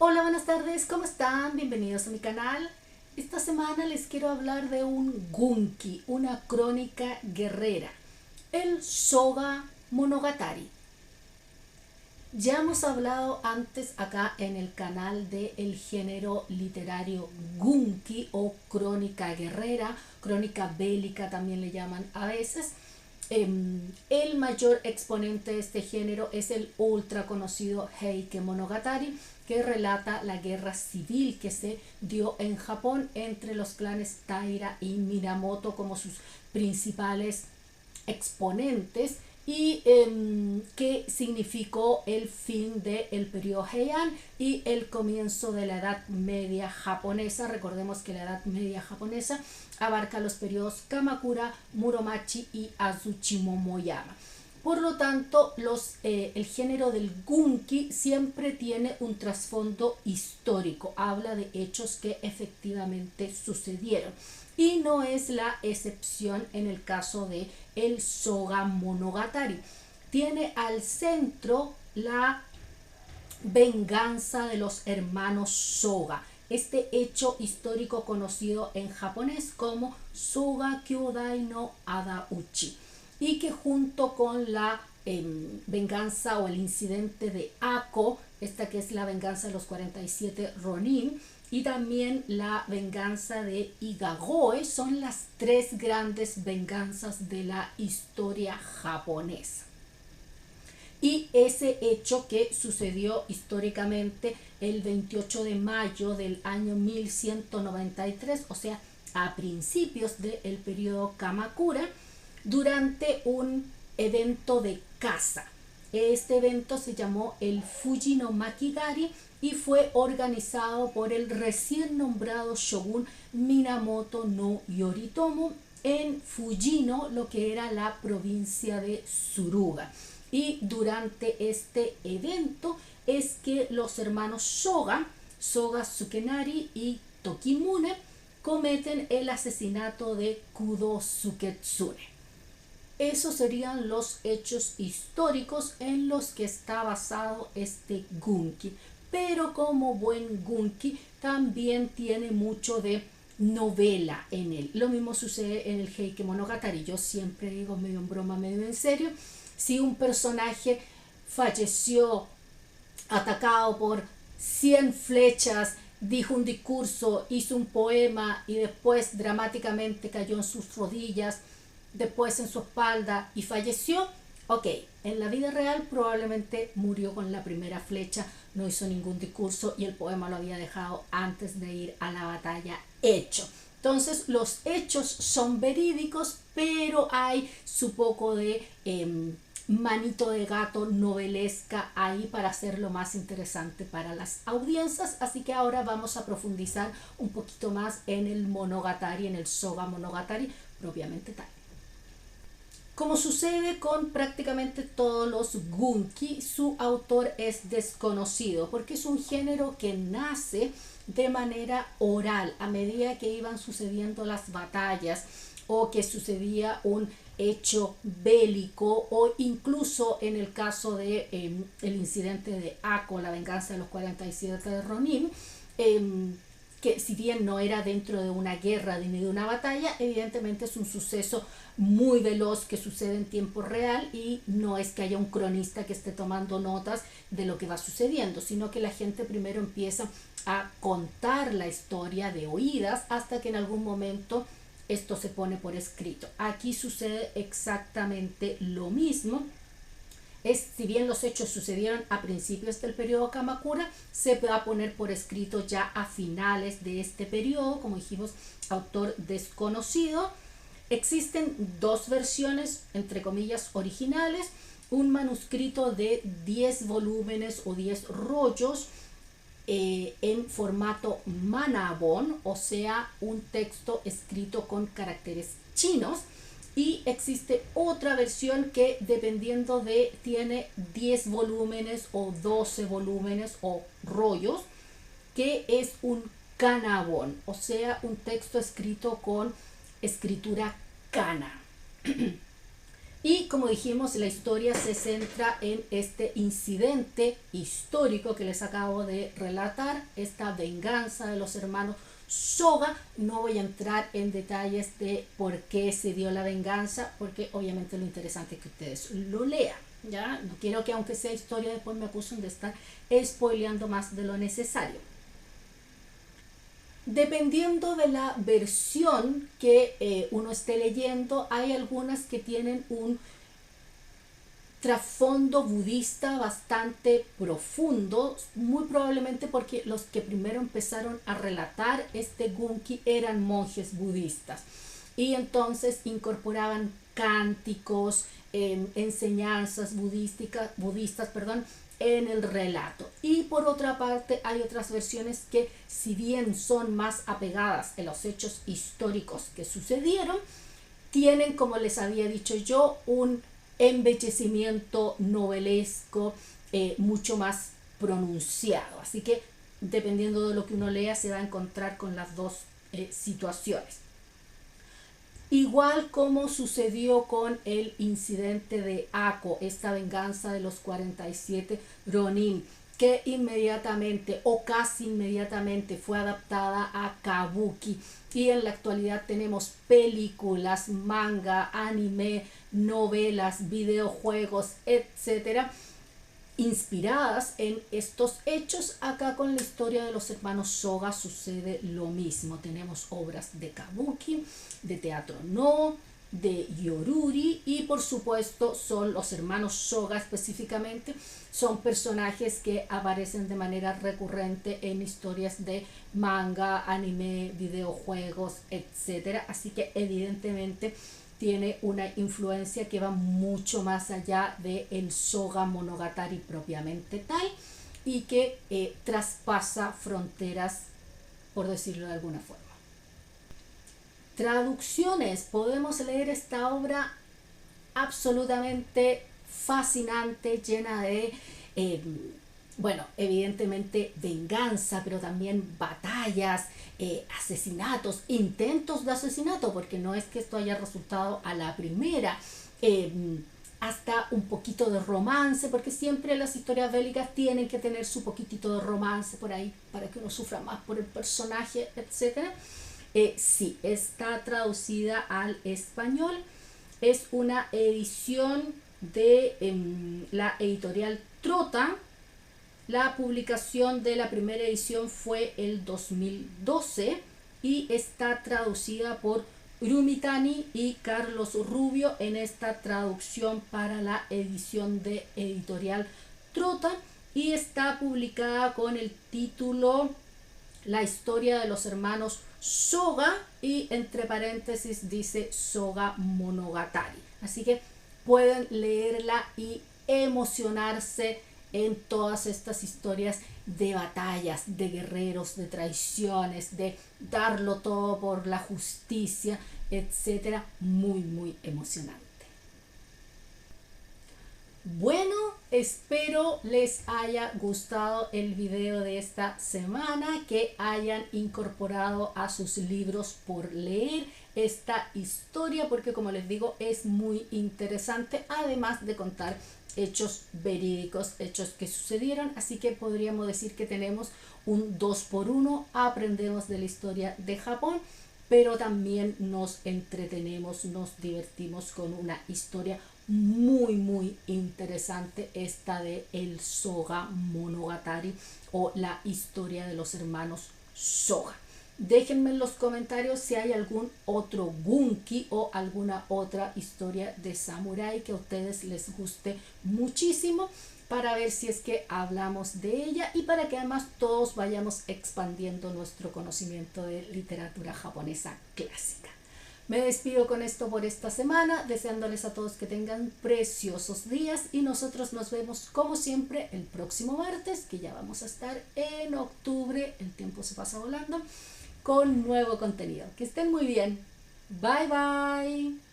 Hola, buenas tardes, ¿cómo están? Bienvenidos a mi canal. Esta semana les quiero hablar de un Gunki, una crónica guerrera, el Soga Monogatari. Ya hemos hablado antes acá en el canal del género literario Gunki o crónica guerrera, crónica bélica también le llaman a veces. El mayor exponente de este género es el ultra conocido Heike Monogatari, que relata la guerra civil que se dio en Japón entre los clanes Taira y Minamoto como sus principales exponentes y que significó el fin del periodo Heian y el comienzo de la Edad Media japonesa. Recordemos que la Edad Media japonesa abarca los periodos Kamakura, Muromachi y Azuchi Momoyama. Por lo tanto, el género del Gunki siempre tiene un trasfondo histórico, habla de hechos que efectivamente sucedieron. Y no es la excepción en el caso de el Soga Monogatari. Tiene al centro la venganza de los hermanos Soga, este hecho histórico conocido en japonés como Soga Kyodai no Adauchi, y que junto con la venganza o el incidente de Ako, esta que es la venganza de los 47 Ronin, y también la venganza de Igagoe, son las tres grandes venganzas de la historia japonesa. Y ese hecho que sucedió históricamente el 28 de mayo del año 1193, o sea, a principios del periodo Kamakura, durante un evento de caza. Este evento se llamó el Fuji no Makigari y fue organizado por el recién nombrado shogun Minamoto no Yoritomo en Fujino, lo que era la provincia de Suruga. Y durante este evento es que los hermanos Soga Tsukenari y Tokimune, cometen el asesinato de Kudo Suketsune. Esos serían los hechos históricos en los que está basado este Gunki. Pero como buen Gunki también tiene mucho de novela en él. Lo mismo sucede en el Heike Monogatari. Yo siempre digo, medio en broma, medio en serio, si un personaje falleció atacado por 100 flechas, dijo un discurso, hizo un poema y después dramáticamente cayó en sus rodillas, después en su espalda y falleció, ok, en la vida real probablemente murió con la primera flecha, no hizo ningún discurso y el poema lo había dejado antes de ir a la batalla hecho. Entonces los hechos son verídicos, pero hay su poco de manito de gato novelesca ahí para hacerlo más interesante para las audiencias. Así que ahora vamos a profundizar un poquito más en el Monogatari, en el Soga Monogatari propiamente tal. Como sucede con prácticamente todos los Gunki, su autor es desconocido porque es un género que nace de manera oral a medida que iban sucediendo las batallas o que sucedía un hecho bélico, o incluso en el caso de el incidente de Ako, la venganza de los 47 de Ronin, que si bien no era dentro de una guerra ni de una batalla, evidentemente es un suceso muy veloz que sucede en tiempo real y no es que haya un cronista que esté tomando notas de lo que va sucediendo, sino que la gente primero empieza a contar la historia de oídas hasta que en algún momento esto se pone por escrito. Aquí sucede exactamente lo mismo. Si bien los hechos sucedieron a principios del periodo Kamakura, se va a poner por escrito ya a finales de este periodo, como dijimos, autor desconocido. Existen dos versiones, entre comillas, originales, un manuscrito de 10 volúmenes o 10 rollos en formato manabon, o sea, un texto escrito con caracteres chinos, y existe otra versión que dependiendo de tiene 10 volúmenes o 12 volúmenes o rollos, que es un kanabon, o sea, un texto escrito con escritura kana. Y como dijimos, la historia se centra en este incidente histórico que les acabo de relatar, esta venganza de los hermanos Soga. No voy a entrar en detalles de por qué se dio la venganza, porque obviamente lo interesante es que ustedes lo lean. Ya no quiero que, aunque sea historia, después me acusen de estar spoileando más de lo necesario. Dependiendo de la versión que uno esté leyendo, hay algunas que tienen un trasfondo budista bastante profundo, muy probablemente porque los que primero empezaron a relatar este Gunki eran monjes budistas y entonces incorporaban cánticos, enseñanzas budistas, en el relato. Y por otra parte hay otras versiones que, si bien son más apegadas a los hechos históricos que sucedieron, tienen, como les había dicho yo, un embellecimiento novelesco mucho más pronunciado. Así que dependiendo de lo que uno lea, se va a encontrar con las dos situaciones. Igual como sucedió con el incidente de Ako, esta venganza de los 47 Ronin, que inmediatamente o casi inmediatamente fue adaptada a kabuki, y en la actualidad tenemos películas, manga, anime, novelas, videojuegos, etcétera, inspiradas en estos hechos. Acá con la historia de los hermanos Soga sucede lo mismo. Tenemos obras de kabuki, de teatro no, de yoruri, y por supuesto son los hermanos Soga específicamente, son personajes que aparecen de manera recurrente en historias de manga, anime, videojuegos, etcétera. Así que evidentemente tiene una influencia que va mucho más allá del Soga Monogatari propiamente tal, y que traspasa fronteras, por decirlo de alguna forma. Traducciones. Podemos leer esta obra absolutamente fascinante, llena de, evidentemente venganza, pero también batallas, asesinatos, intentos de asesinato, porque no es que esto haya resultado a la primera, hasta un poquito de romance, porque siempre las historias bélicas tienen que tener su poquitito de romance por ahí, para que uno sufra más por el personaje, etc. Sí, está traducida al español. Es una edición de la editorial Trota. La publicación de la primera edición fue el 2012 y está traducida por Rumitani y Carlos Rubio en esta traducción para la edición de editorial Trota, y está publicada con el título La historia de los hermanos Soga, y entre paréntesis dice Soga Monogatari. Así que pueden leerla y emocionarse en todas estas historias de batallas, de guerreros, de traiciones, de darlo todo por la justicia, etcétera. Muy, muy emocionante. Bueno, espero les haya gustado el video de esta semana, que hayan incorporado a sus libros por leer esta historia, porque como les digo, es muy interesante, además de contar hechos verídicos, hechos que sucedieron. Así que podríamos decir que tenemos un 2x1, aprendemos de la historia de Japón, pero también nos entretenemos, nos divertimos con una historia muy, muy interesante, esta de el Soga Monogatari, o la historia de los hermanos Soga. Déjenme en los comentarios si hay algún otro Gunki o alguna otra historia de samurái que a ustedes les guste muchísimo, para ver si es que hablamos de ella y para que además todos vayamos expandiendo nuestro conocimiento de literatura japonesa clásica. Me despido con esto por esta semana, deseándoles a todos que tengan preciosos días, y nosotros nos vemos como siempre el próximo martes, que ya vamos a estar en octubre, el tiempo se pasa volando, con nuevo contenido. Que estén muy bien. Bye bye.